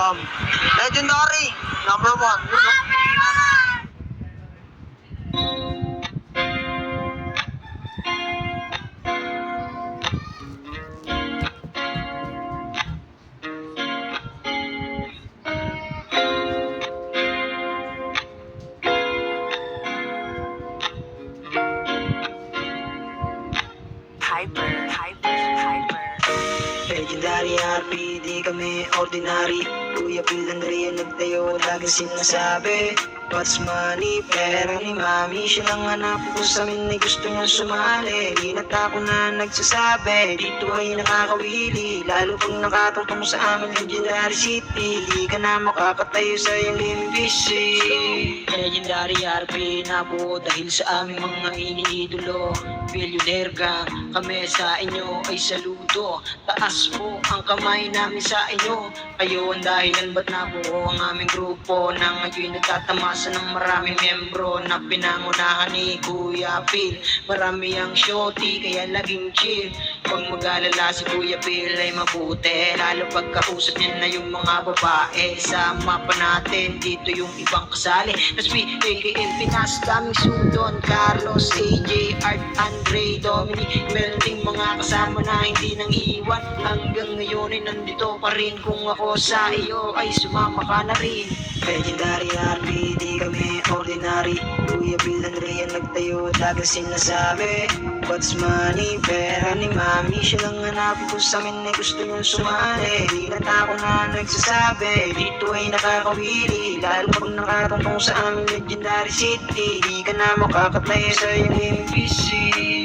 Legendary, number 1. Legendary RP, di kami ordinary. Kuya Phil Andrea nagtayo, lagi sinasabi what's money, pera ni mami. Siya lang hanap ko sa amin ay gusto niyang sumali. Di na ako na nagsasabi, dito ay nakakawili. Lalo pag nakatungtong sa amin Legendary City. Di ka na makakatayo sa iyong limbisi. Legendary RP nabuo dahil sa aming mga iniidolo. Billionaire gang, kami sa inyo ay saludo. Taas po ang kamay namin sa inyo. Kayo ang dahilan ba't nabuo ang aming grupo na ngayon nagtatamasa ng maraming membro na pinangunahan ni Kuya Phil. Marami ang shorty kaya laging chill. Pag mag-alala si Kuya Phil ay mabuti, lalo pagkausap niya na yung mga babae. Sa mapa natin dito yung ibang kasali. Naspi, AKM Pinas, daming sudon, Carlos, AJ, Art, Andre, Dominic, meron mga kasama na hindi nang iiwan. Hanggang ngayon ay nandito pa rin. Kung ako sa iyo ay sumama ka na rin. Legendary RP, di kami ordinary. Kuya Phil Andrea nagtayo, lagi sinasabi what's money, pera ni mami. Siya lang hanapin ko sa amin ay gusto niyang sumali. Di na ako na nagsasabi, dito ay nakakawili. Lalo pag nakatungtong sa amin Legendary City. Di ka na makakatayo sa iyong MPC.